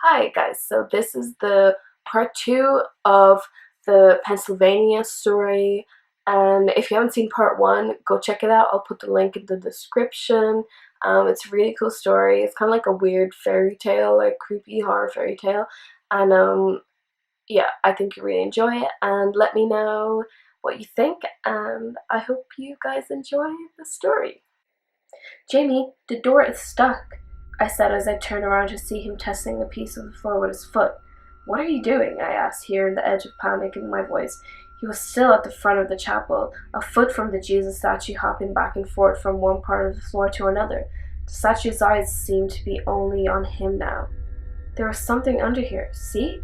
Hi guys, so this is the part 2 of the Pennsylvania story, and if you haven't seen part 1, go check it out. I'll put the link in the description. It's a really cool story. It's kind of like a weird fairy tale, like creepy horror fairy tale, and yeah, I think you really enjoy it, and let me know what you think, and I hope you guys enjoy the story. Jamie, the door is stuck, I said as I turned around to see him testing a piece of the floor with his foot. What are you doing? I asked, hearing the edge of panic in my voice. He was still at the front of the chapel, a foot from the Jesus statue, hopping back and forth from one part of the floor to another. The statue's eyes seemed to be only on him now. There was something under here. See?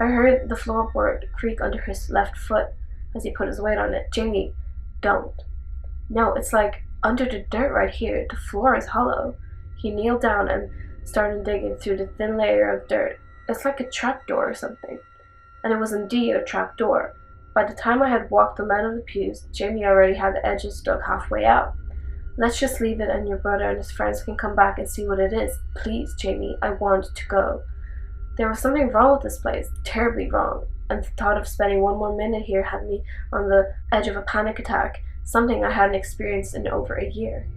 I heard the floorboard creak under his left foot as he put his weight on it. Jamie, don't. No, it's like under the dirt right here. The floor is hollow. He kneeled down and started digging through the thin layer of dirt. It's like a trapdoor or something. And it was indeed a trapdoor. By the time I had walked the length of the pews, Jamie already had the edges dug halfway out. Let's just leave it and your brother and his friends can come back and see what it is. Please, Jamie, I want to go. There was something wrong with this place, terribly wrong, and the thought of spending one more minute here had me on the edge of a panic attack, something I hadn't experienced in over a year.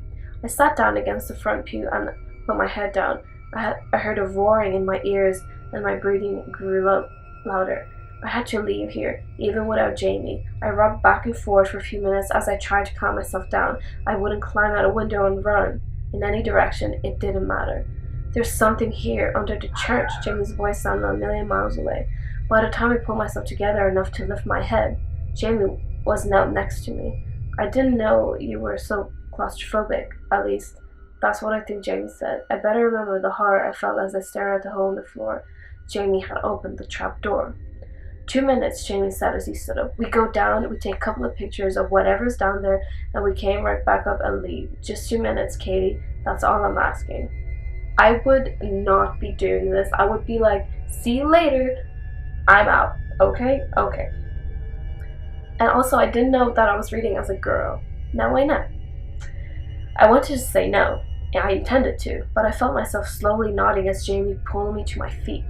I sat down against the front pew and put my head down. I heard a roaring in my ears and my breathing grew louder. I had to leave here, even without Jamie. I rocked back and forth for a few minutes as I tried to calm myself down. I wouldn't climb out a window and run. In any direction, it didn't matter. There's something here under the church. Jamie's voice sounded a million miles away. By the time I pulled myself together enough to lift my head, Jamie was knelt next to me. I didn't know you were so claustrophobic, at least. That's what I think Jamie said. I better remember the horror I felt as I stared at the hole in the floor. Jamie had opened the trap door. 2 minutes, Jamie said as he stood up. We go down, we take a couple of pictures of whatever's down there, and we came right back up and leave. Just 2 minutes, Katie. That's all I'm asking. I would not be doing this. I would be like, see you later. I'm out. Okay? Okay. And also, I didn't know that I was reading as a girl. Now I know. I wanted to say no. I intended to, but I felt myself slowly nodding as Jamie pulled me to my feet.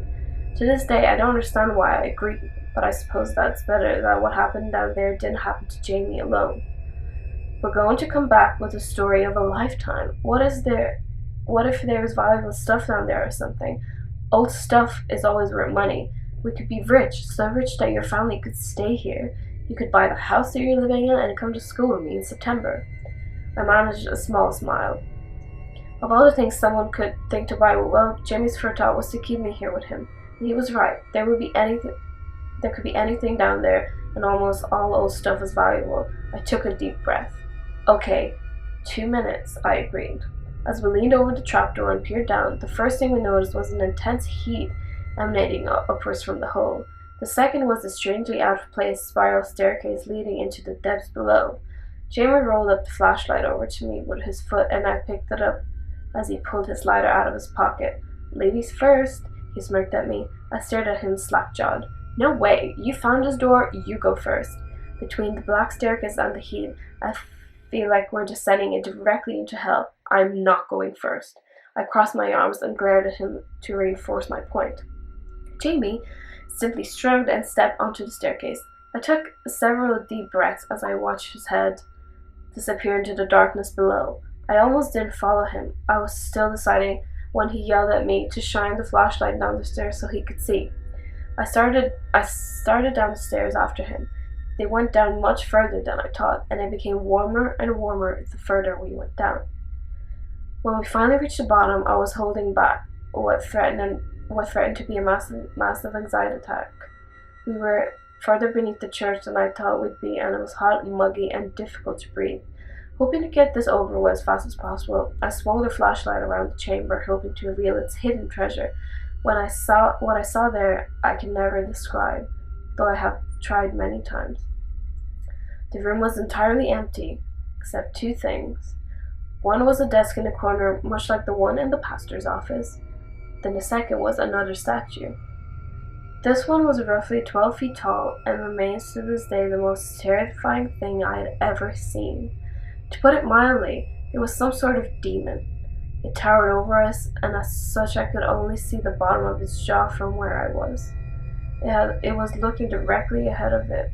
To this day, I don't understand why I agreed, but I suppose that's better that what happened down there didn't happen to Jamie alone. We're going to come back with a story of a lifetime. What if there's valuable stuff down there or something? Old stuff is always worth money. We could be rich, so rich that your family could stay here. You could buy the house that you're living in and come to school with me in September. I managed a small smile. Of all the things someone could think to buy, well, Jamie's first thought was to keep me here with him. And he was right. There could be anything down there, and almost all old stuff was valuable. I took a deep breath. Okay, 2 minutes, I agreed. As we leaned over the trapdoor and peered down, the first thing we noticed was an intense heat emanating upwards from the hole. The second was a strangely out-of-place spiral staircase leading into the depths below. Jamie rolled up the flashlight over to me with his foot, and I picked it up as he pulled his lighter out of his pocket. Ladies first, he smirked at me. I stared at him slack-jawed. No way, you found this door, you go first. Between the black staircase and the heat, I feel like we're descending it directly into hell. I'm not going first. I crossed my arms and glared at him to reinforce my point. Jamie simply shrugged and stepped onto the staircase. I took several deep breaths as I watched his head disappear into the darkness below. I almost didn't follow him. I was still deciding when he yelled at me to shine the flashlight down the stairs so he could see. I started down the stairs after him. They went down much further than I thought, and it became warmer and warmer the further we went down. When we finally reached the bottom, I was holding back what threatened to be a massive anxiety attack. We were further beneath the church than I thought we'd be, and it was hot, muggy, and difficult to breathe. Hoping to get this over with as fast as possible, I swung the flashlight around the chamber, hoping to reveal its hidden treasure. What I saw there, I can never describe, though I have tried many times. The room was entirely empty, except 2 things. One was a desk in the corner, much like the one in the pastor's office. Then the second was another statue. This one was roughly 12 feet tall and remains to this day the most terrifying thing I had ever seen. To put it mildly, it was some sort of demon. It towered over us, and as such I could only see the bottom of its jaw from where I was. It was looking directly ahead of it,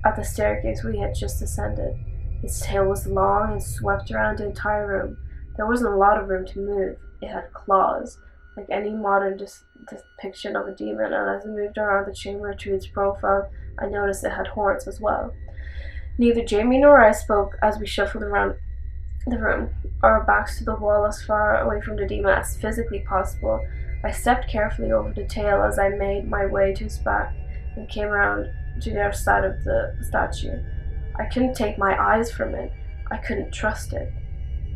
at the staircase we had just ascended. Its tail was long and swept around the entire room. There wasn't a lot of room to move. It had claws, like any modern depiction of a demon, and as it moved around the chamber to its profile, I noticed it had horns as well. Neither Jamie nor I spoke as we shuffled around the room, our backs to the wall as far away from the demon as physically possible. I stepped carefully over the tail as I made my way to its back and came around to the other side of the statue. I couldn't take my eyes from it. I couldn't trust it.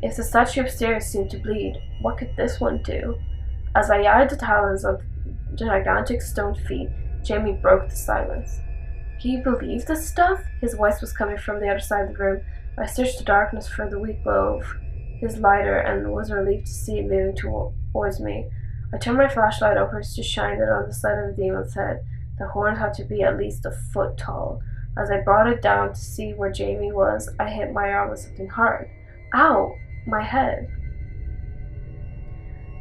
If the statue upstairs seemed to bleed, what could this one do? As I eyed the talons of the gigantic stone feet, Jamie broke the silence. "Can you believe this stuff?" His voice was coming from the other side of the room. I searched the darkness for the weak glow of his lighter and was relieved to see it moving towards me. I turned my flashlight upwards to shine it on the side of the demon's head. The horns had to be at least a foot tall. As I brought it down to see where Jamie was, I hit my arm with something hard. Ow! My head.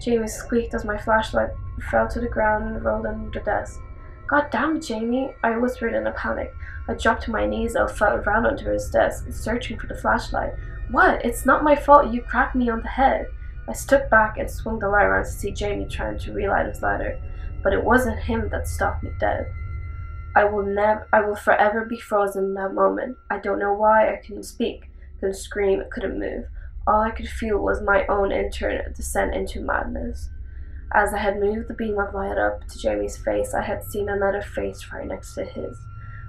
Jamie squeaked as my flashlight fell to the ground and rolled under the desk. "God damn it, Jamie," I whispered in a panic. I dropped to my knees and fell around under his desk, searching for the flashlight. "What? It's not my fault you cracked me on the head." I stood back and swung the light around to see Jamie trying to relight his lighter, but it wasn't him that stopped me dead. I will forever be frozen in that moment. I don't know why I couldn't speak, couldn't scream, couldn't move. All I could feel was my own internal descent into madness. As I had moved the beam of light up to Jamie's face, I had seen another face right next to his.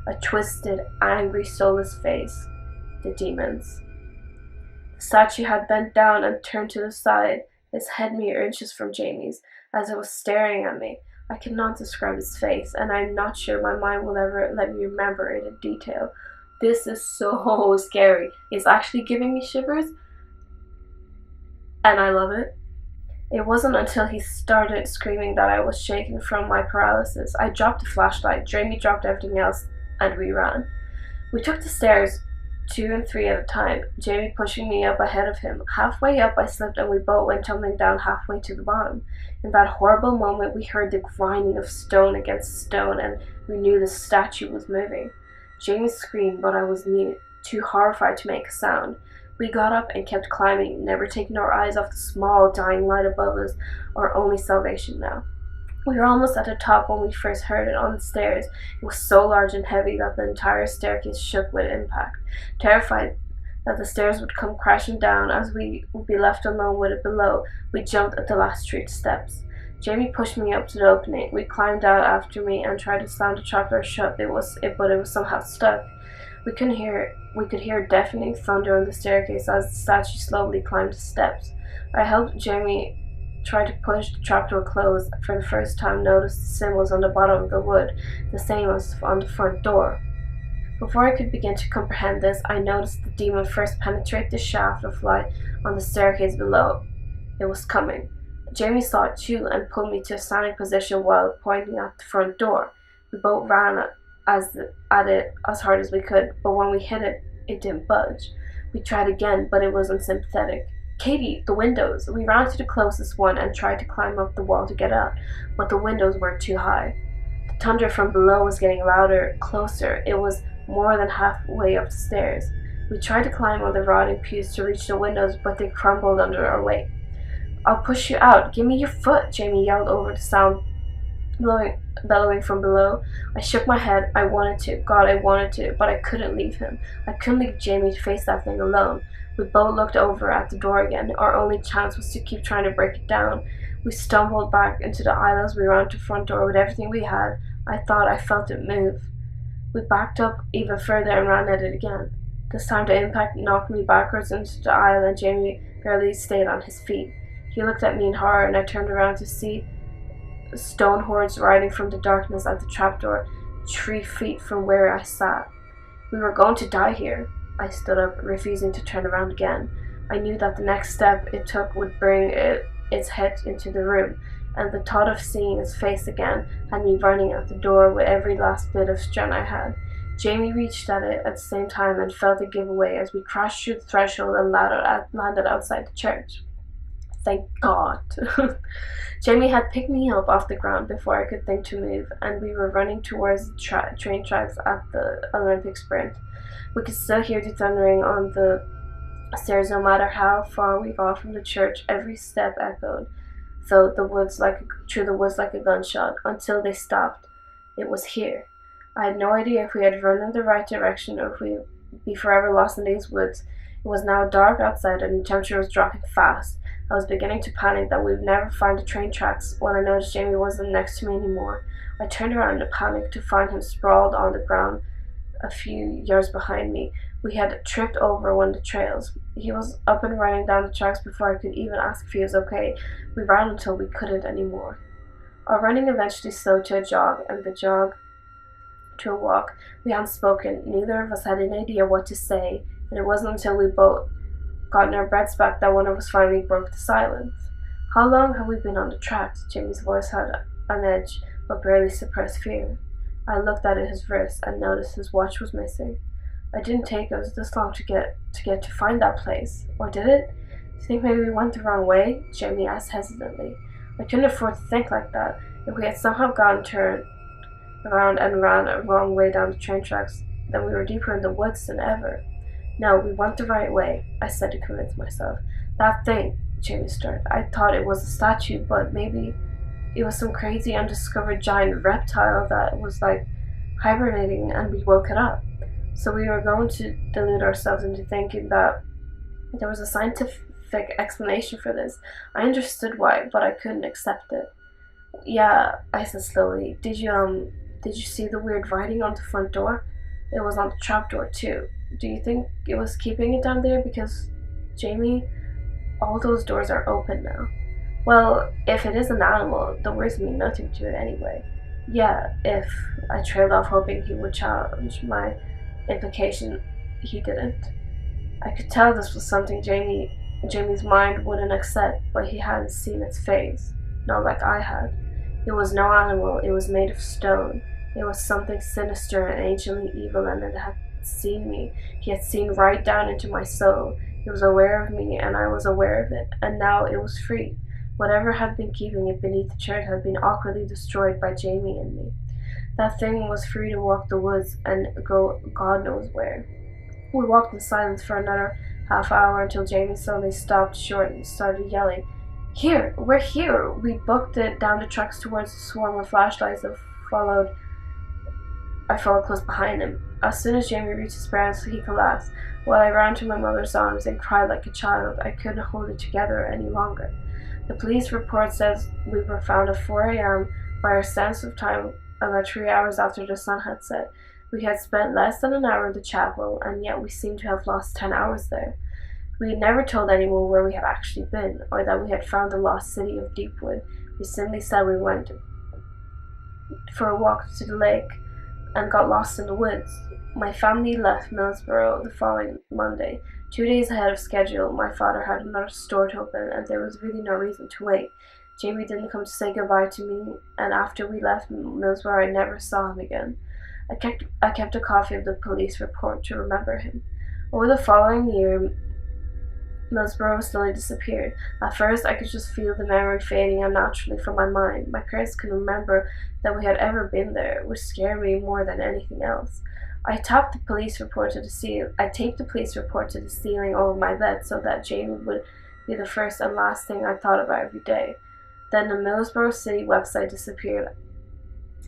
A twisted, angry, soulless face. The demon's. The statue had bent down and turned to the side, its head mere inches from Jamie's, as it was staring at me. I cannot describe its face, and I'm not sure my mind will ever let me remember it in detail. This is so scary. It's actually giving me shivers, and I love it. It wasn't until he started screaming that I was shaking from my paralysis. I dropped the flashlight, Jamie dropped everything else, and we ran. We took the stairs, 2 and 3 at a time, Jamie pushing me up ahead of him. Halfway up I slipped and we both went tumbling down halfway to the bottom. In that horrible moment we heard the grinding of stone against stone and we knew the statue was moving. Jamie screamed, but I was mute, too horrified to make a sound. We got up and kept climbing, never taking our eyes off the small, dying light above us, our only salvation now. We were almost at the top when we first heard it on the stairs. It was so large and heavy that the entire staircase shook with impact. Terrified that the stairs would come crashing down as we would be left alone with it below, we jumped at the last 3 steps. Jamie pushed me up to the opening. We climbed out after me and tried to slam the trapdoor shut, but it was somehow stuck. We could hear deafening thunder on the staircase as the statue slowly climbed the steps. I helped Jamie try to push the trapdoor closed. For the first time noticed the symbols on the bottom of the wood, the same as on the front door. Before I could begin to comprehend this, I noticed the demon first penetrate the shaft of light on the staircase below. It was coming. Jamie saw it too and pulled me to a standing position while pointing at the front door. We both ran at it as hard as we could, but when we hit it, it didn't budge. We tried again, but it wasn't sympathetic. "Katie, the windows!" We ran to the closest one and tried to climb up the wall to get out, but the windows were too high. The thunder from below was getting louder, closer. It was more than halfway up the stairs. We tried to climb on the rotting pews to reach the windows, but they crumbled under our weight. "I'll push you out. Give me your foot," Jamie yelled over the sound bellowing from below. I shook my head. I wanted to. God, I wanted to, but I couldn't leave him. I couldn't leave Jamie to face that thing alone. We both looked over at the door again. Our only chance was to keep trying to break it down. We stumbled back into the aisle as we ran to the front door with everything we had. I thought I felt it move. We backed up even further and ran at it again. This time the impact knocked me backwards into the aisle and Jamie barely stayed on his feet. He looked at me in horror and I turned around to see stone hordes riding from the darkness at the trapdoor, 3 feet from where I sat. We were going to die here. I stood up, refusing to turn around again. I knew that the next step it took would bring its head into the room, and the thought of seeing its face again had me running at the door with every last bit of strength I had. Jamie reached at it at the same time and felt it give away as we crashed through the threshold and landed outside the church. thank God. Jamie had picked me up off the ground before I could think to move, and we were running towards the train tracks at the Olympic sprint. We could still hear the thundering on the stairs no matter how far we got from the church. Every step echoed through the woods like a gunshot, until they stopped. It was here. I had no idea if we had run in the right direction or if we'd be forever lost in these woods. It was now dark outside and the temperature was dropping fast. I was beginning to panic that we'd never find the train tracks when I noticed Jamie wasn't next to me anymore. I turned around in a panic to find him sprawled on the ground a few yards behind me. We had tripped over one of the trails. He was up and running down the tracks before I could even ask if he was okay. We ran until we couldn't anymore. Our running eventually slowed to a jog, and the jog to a walk. We hadn't spoken. Neither of us had any idea what to say, and it wasn't until we both gotten our breaths back that one of us finally broke the silence. How long have we been on the tracks? Jamie's voice had an edge, but barely suppressed fear. I looked at his wrist and noticed his watch was missing. It didn't take us this long to get to find that place, or did it? Do you think maybe we went the wrong way? Jamie asked hesitantly. I couldn't afford to think like that. If we had somehow turned around and ran a wrong way down the train tracks, then we were deeper in the woods than ever. No, we went the right way, I said to convince myself. That thing, Jamie started. I thought it was a statue, but maybe it was some crazy undiscovered giant reptile that was like hibernating and we woke it up. So we were going to delude ourselves into thinking that there was a scientific explanation for this. I understood why, but I couldn't accept it. Yeah, I said slowly. Did you see the weird writing on the front door? It was on the trapdoor too. Do you think it was keeping it down there? Because, Jamie, all those doors are open now. Well, if it is an animal, the words mean nothing to it anyway. Yeah, if I trailed off hoping he would challenge my implication. He didn't. I could tell this was something Jamie's mind wouldn't accept, but he hadn't seen its face, not like I had. It was no animal, it was made of stone. It was something sinister and anciently evil, and it had seen me. He had seen right down into my soul. He was aware of me, and I was aware of it, and now it was free. Whatever had been keeping it beneath the church had been awkwardly destroyed by Jamie and me. That thing was free to walk the woods and go God knows where. We walked in silence for another half hour until Jamie suddenly stopped short and started yelling, "Here! We're here!" We booked it down the tracks towards the swarm of flashlights and I followed close behind him. As soon as Jamie reached his parents, he collapsed, while I ran to my mother's arms and cried like a child. I couldn't hold it together any longer. The police report says we were found at 4 a.m. by our sense of time about 3 hours after the sun had set. We had spent less than an hour in the chapel, and yet we seemed to have lost 10 hours there. We had never told anyone where we had actually been, or that we had found the lost city of Deepwood. We simply said we went for a walk to the lake and got lost in the woods. My family left Millsboro the following Monday. 2 days ahead of schedule. My father had another store to open, and there was really no reason to wait. Jamie didn't come to say goodbye to me, and after we left Millsboro, I never saw him again. I kept a copy of the police report to remember him. Over the following year, Millsboro slowly disappeared. At first, I could just feel the memory fading unnaturally from my mind. My parents couldn't remember that we had ever been there, which scared me more than anything else. I taped the police report to the ceiling over my bed so that Jamie would be the first and last thing I thought about every day. Then the Millsboro City website disappeared,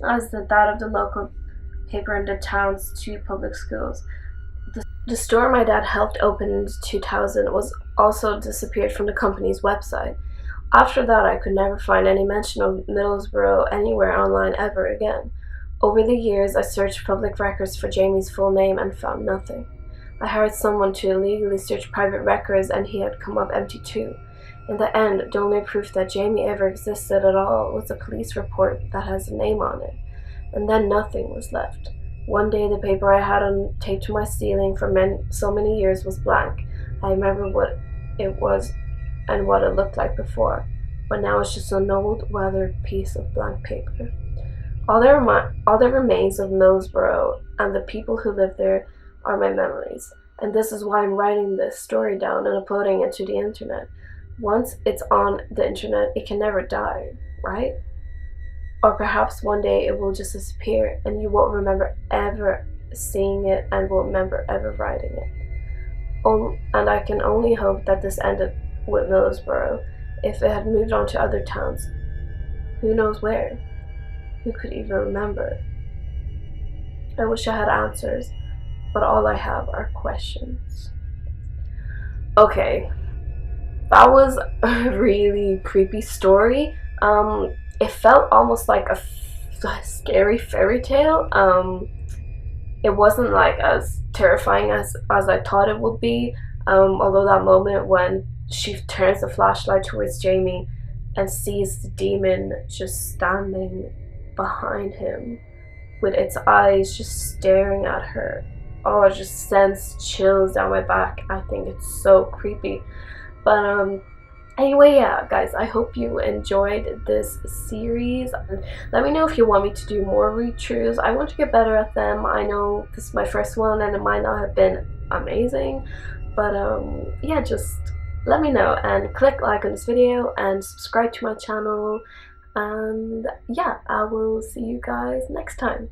as did that of the local paper and the town's 2 public schools. The store my dad helped open in 2000 was also disappeared from the company's website. After that, I could never find any mention of Middlesbrough anywhere online ever again. Over the years, I searched public records for Jamie's full name and found nothing. I hired someone to illegally search private records, and he had come up empty too. In the end, the only proof that Jamie ever existed at all was a police report that has a name on it. And then nothing was left. One day, the paper I had on taped to my ceiling for so many years was blank. I remember what it was and what it looked like before, but now it's just an old, weathered piece of blank paper. All that remains of Millsboro and the people who live there are my memories, and this is why I'm writing this story down and uploading it to the internet. once it's on the internet, it can never die, right? Or perhaps one day it will just disappear and you won't remember ever seeing it and won't remember ever writing it. And I can only hope that this ended with Middlesbrough. If it had moved on to other towns, who knows where? Who could even remember? I wish I had answers, but all I have are questions. Okay, that was a really creepy story. It felt almost like a scary fairy tale. It wasn't like as terrifying as I thought it would be. Although that moment when she turns the flashlight towards Jamie and sees the demon just standing behind him with its eyes just staring at her. Oh, I just sends chills down my back. I think it's so creepy. But anyway, yeah, guys, I hope you enjoyed this series. Let me know if you want me to do more read-throughs. I want to get better at them. I know this is my first one and it might not have been amazing, but yeah, just let me know and click like on this video and subscribe to my channel. And yeah, I will see you guys next time.